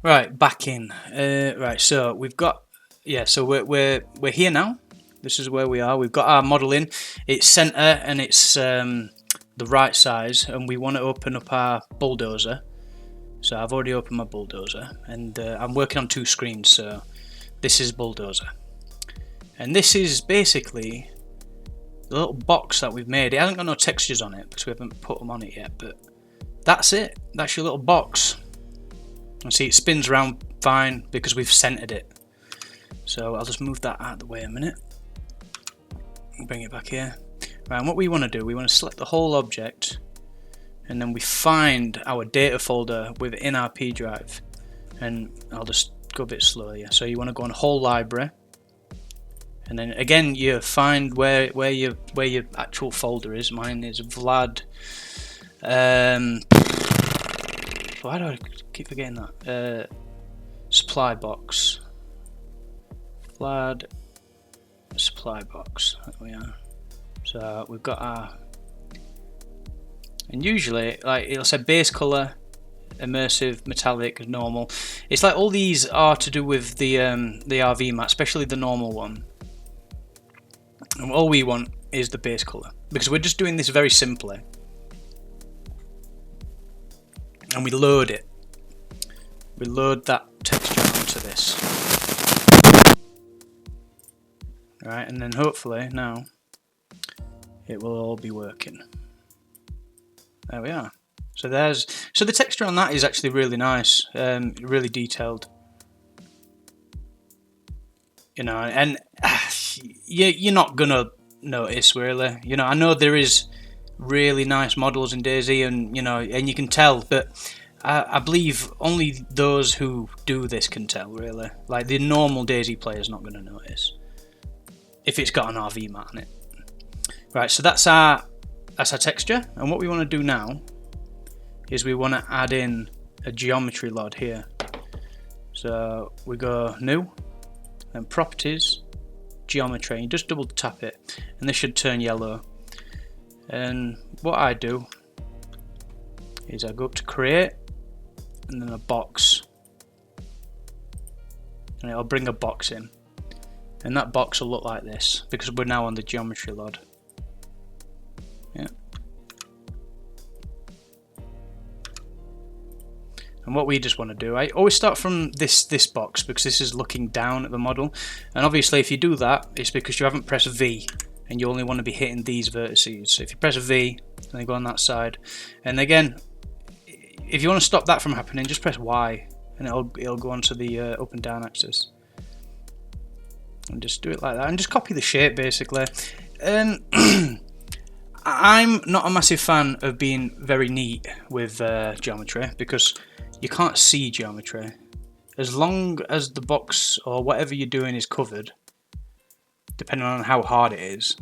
Right, back in. Right, so we've got, yeah, so we're here now. This is where we are. We've got our model in. It's center and it's the right size, and we want to open up our bulldozer. So I've already opened my bulldozer, and I'm working on two screens. So this is bulldozer, and this is basically the little box that we've made. It hasn't got no textures on it because we haven't put them on it yet, but that's it. That's your little box. And see, it spins around fine because we've centered it. So I'll just move that out of the way a minute. Bring it back here. Right, and what we want to do, we want to select the whole object, and then we find our data folder within our P drive. And I'll just go a bit slower here. So you want to go on whole library, and then again you find where your actual folder is. Mine is Vlad. Why do I keep forgetting that? Supply box. Vlad supply box. There we are. So we've got our, and usually like it'll say base color, immersive, metallic, normal. It's like all these are to do with the RV map, especially the normal one. And all we want is the base color because we're just doing this very simply. And we load it. We load that texture onto this. Right, and then hopefully now it will all be working. There we are. So the texture on that is actually really nice, really detailed. You know, and you're not gonna notice really. You know, I know there is really nice models in Dayz, and you know, and you can tell, but I believe only those who do this can tell really. Like the normal Dayz player is not going to notice if it's got an RV mat on it. Right, so that's our texture, and what we want to do now is we want to add in a geometry LOD here. So we go new, then properties, geometry, and you just double tap it, and this should turn yellow. And what I do is I go up to create, and then a box, and it'll bring a box in, and that box will look like this because we're now on the geometry LOD. Yeah. And what we just want to do, I always start from this box because this is looking down at the model, and obviously if you do that, it's because you haven't pressed V. And you only want to be hitting these vertices. So if you press a V, and then go on that side, and again, if you want to stop that from happening, just press Y, and it'll go onto the up and down axis, and just do it like that, and just copy the shape basically. I'm not a massive fan of being very neat with geometry because you can't see geometry. As long as the box or whatever you're doing is covered, depending on how hard it is,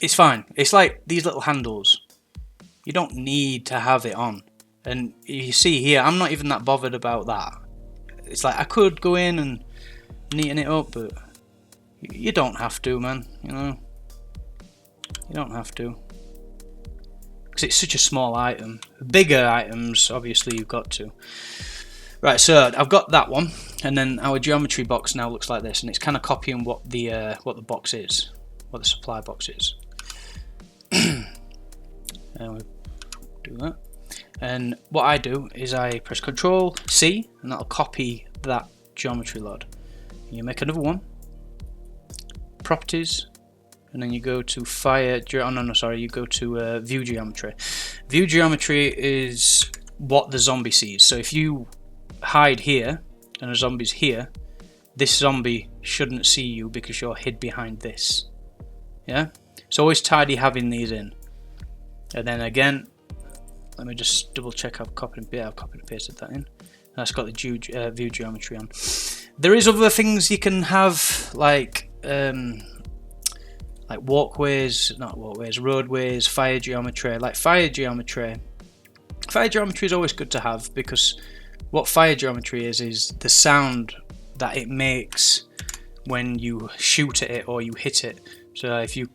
it's fine. It's like these little handles. You don't need to have it on. And you see here, I'm not even that bothered about that. It's like I could go in and neaten it up, but you don't have to, man. You know, you don't have to. Because it's such a small item. Bigger items, obviously, you've got to. Right, so I've got that one, and then our geometry box now looks like this, and it's kind of copying what the box is, what the supply box is. And we do that, and what I do is I press Control C, and that'll copy that geometry LOD. And you make another one, properties, and then you go to you go to view geometry. View geometry is what the zombie sees. So if you hide here and a zombie's here, this zombie shouldn't see you because you're hid behind this. Yeah, it's always tidy having these in. And then again, let me just double check I've copied and pasted that in. That's got the view geometry on. There is other things you can have, like roadways, fire geometry. Like fire geometry is always good to have because what fire geometry is the sound that it makes when you shoot at it or you hit it. So if you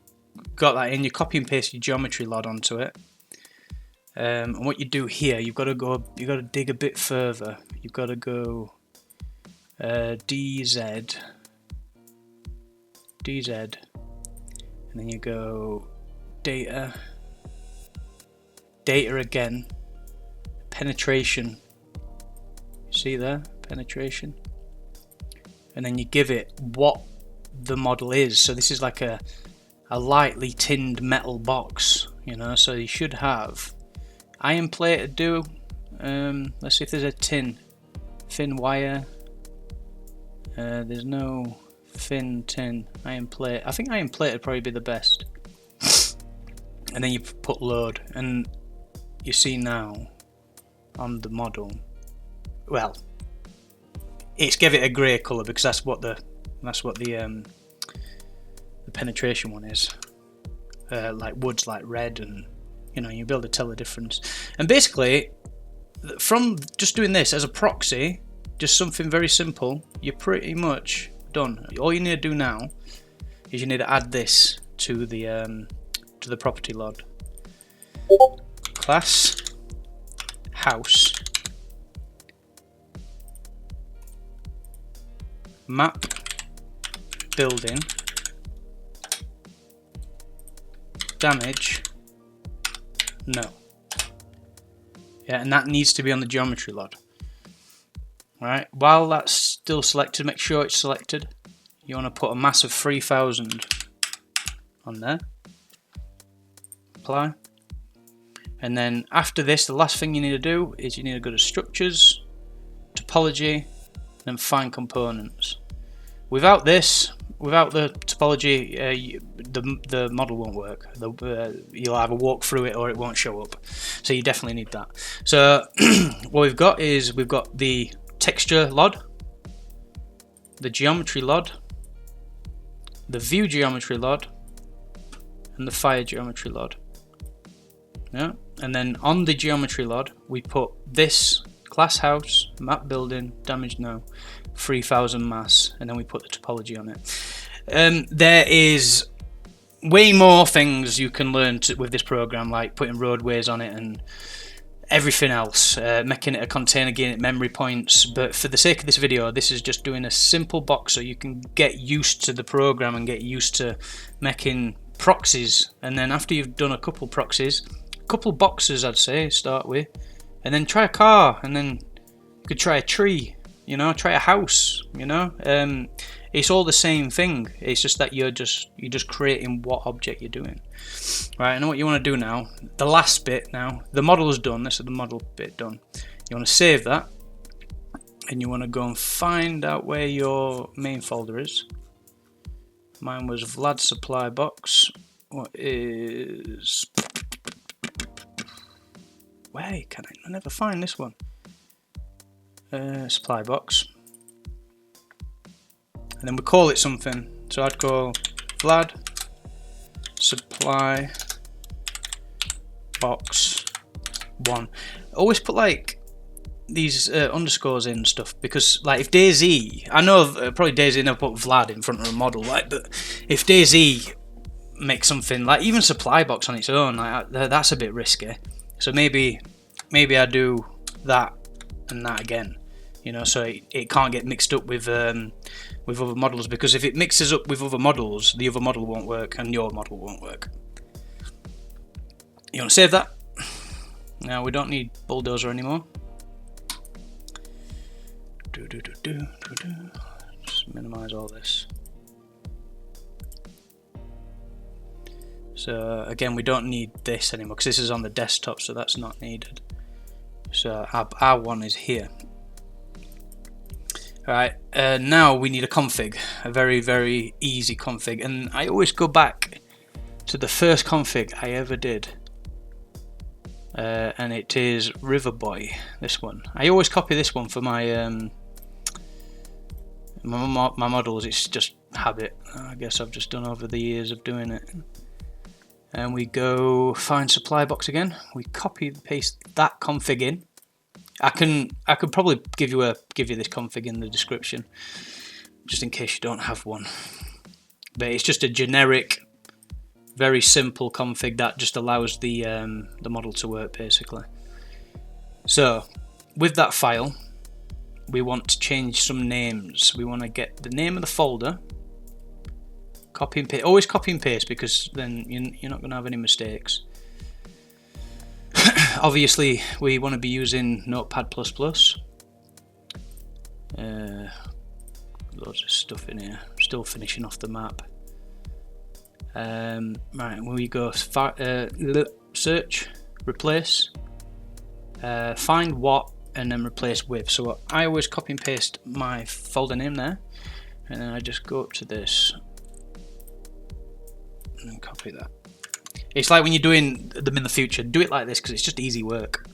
got that in, you copy and paste your geometry LOD onto it, And what you do here, you've got to dig a bit further. You've got to go DZ, and then you go data again, penetration. See there, penetration, and then you give it what the model is. So this is like a lightly tinned metal box, you know. So you should have iron plated. Let's see if there's a thin wire. There's no tin iron plate. I think iron plate would probably be the best. And then you put load, and you see now on the model, well, it's give it a grey colour because that's what the penetration one is. Like wood's like red, and you know, you'll be able to tell the difference. And basically, from just doing this as a proxy, just something very simple, you're pretty much done. All you need to do now is you need to add this to the property load. Class house map building damage no. Yeah, and that needs to be on the geometry load. Right, while that's still selected, make sure it's selected. You want to put a mass of 3000 on there. Apply. And then after this, the last thing you need to do is you need to go to structures, topology, and find components. Without this, without the topology, the model won't work. You'll either walk through it or it won't show up. So you definitely need that. So what we've got is we've got the texture LOD, the geometry LOD, the view geometry LOD, and the fire geometry LOD. Yeah, and then on the geometry LOD we put this class house, map building, damage no, 3000 mass, and then we put the topology on it. There is way more things you can learn with this program, like putting roadways on it and everything else, making it a container, giving it memory points. But for the sake of this video, this is just doing a simple box so you can get used to the program and get used to making proxies. And then after you've done a couple proxies, couple boxes I'd say start with, and then try a car, and then you could try a tree, you know, try a house, you know. It's all the same thing, it's just that you're just creating what object you're doing. Right, I know what you want to do now. The last bit now, the model is done. This is the model bit done. You want to save that, and you want to go and find out where your main folder is. Mine was Vlad supply box. What is, where can I never find this one? Supply box, and then we call it something. So I'd call Vlad supply box 1. Always put like these underscores in stuff, because like if Dayz, I know probably Dayz never put Vlad in front of a model, like, but if Dayz makes something like even supply box on its own, like that's a bit risky. So maybe I do that and that again, you know, so it can't get mixed up with other models, because if it mixes up with other models, the other model won't work and your model won't work. You want to save that. Now we don't need bulldozer anymore. Just minimize all this. So again, we don't need this anymore because this is on the desktop, so that's not needed. So our one is here. Alright, now we need a config, a very, very easy config, and I always go back to the first config I ever did, and it is Riverboy, this one. I always copy this one for my my models. It's just habit, I guess I've just done over the years of doing it. And we go find supply box again, we copy paste that config in. I could probably give you this config in the description, just in case you don't have one. But it's just a generic Very simple config that just allows the model to work basically. So with that file, we want to change some names. We want to get the name of the folder, copy and paste. Always copy and paste, because then you're not going to have any mistakes. Obviously, we want to be using Notepad++. Loads of stuff in here. Still finishing off the map. Right, we go search, replace, find what, and then replace with. So I always copy and paste my folder name there, and then I just go up to this and copy that. It's like when you're doing them in the future, do it like this because it's just easy work.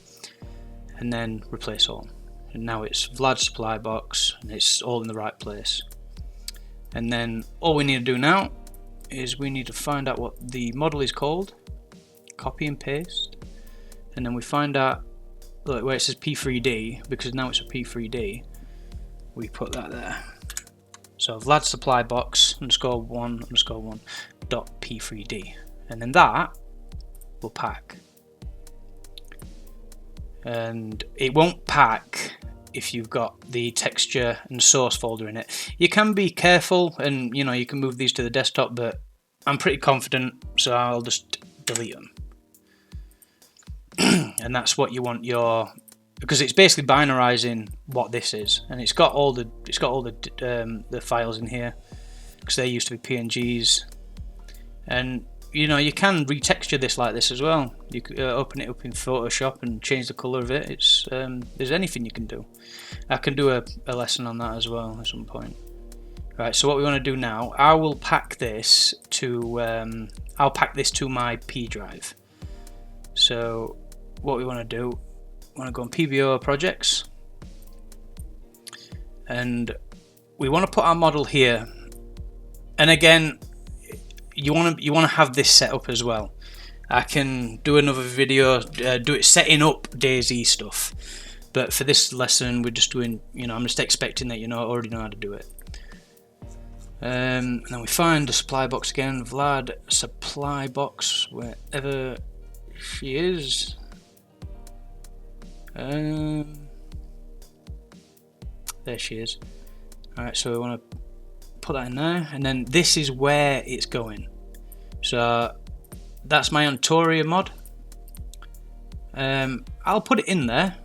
And then replace all. And now it's Vlad supply box, and it's all in the right place. And then all we need to do now is we need to find out what the model is called, copy and paste, and then we find out, look, where it says P3D, because now it's a P3D, we put that there. So Vlad supply box _1_1 dot P3D, and then that will pack. And it won't pack if you've got the texture and source folder in it. You can be careful, and you can move these to the desktop, but I'm pretty confident, so I'll just delete them. And that's what you want because it's basically binarizing what this is, and it's got all the files in here, because they used to be PNGs. And you can retexture this like this as well. You could open it up in Photoshop and change the color of it. It's there's anything you can do. I can do a lesson on that as well at some point. Right, so what we want to do now, I will pack this to I'll pack this to my P drive. So what we want to do, we want to go on PBO projects, and we want to put our model here. And again, you want to have this set up as well. I can do another video, do it setting up Dayz stuff, but for this lesson we're just doing, I'm just expecting that already know how to do it. And then we find the supply box again, Vlad supply box, wherever she is. There she is. Alright, so we want to put that in there, and then this is where it's going. So that's my Ontoria mod. I'll put it in there,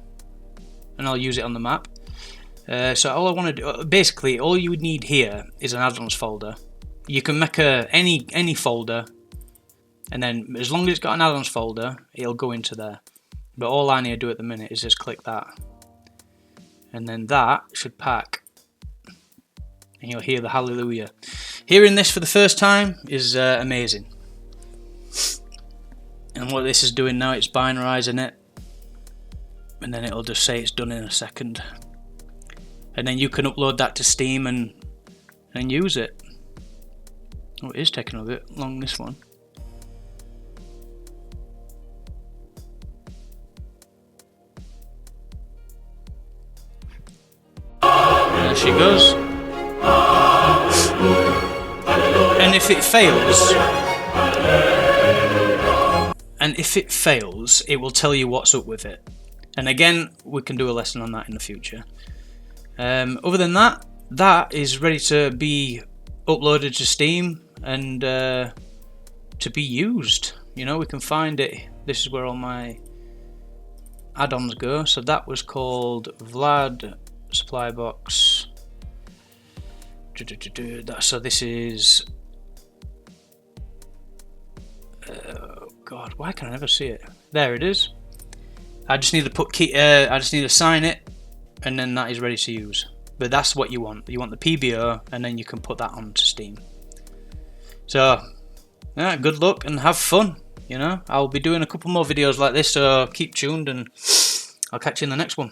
and I'll use it on the map. So all I want to do, basically, all you would need here is an add-ons folder. You can make any folder, and then as long as it's got an add-ons folder, it'll go into there. But all I need to do at the minute is just click that, and then that should pack, and you'll hear the hallelujah. Hearing this for the first time is amazing. And what this is doing now, it's binarizing it, and then it'll just say it's done in a second. And then you can upload that to Steam and use it. Oh, it is taking a bit long, this one. There she goes. And if it fails, it will tell you what's up with it. And again, we can do a lesson on that in the future. Other than that, that is ready to be uploaded to Steam and to be used. We can find it. This is where all my add-ons go. So that was called Vlad supply box. So this is God, why can I never see it? There it is. I just need to put key. I just need to sign it, and then that is ready to use. But that's what you want. You want the PBO, and then you can put that onto Steam. So, yeah, good luck and have fun. I'll be doing a couple more videos like this, so keep tuned, and I'll catch you in the next one.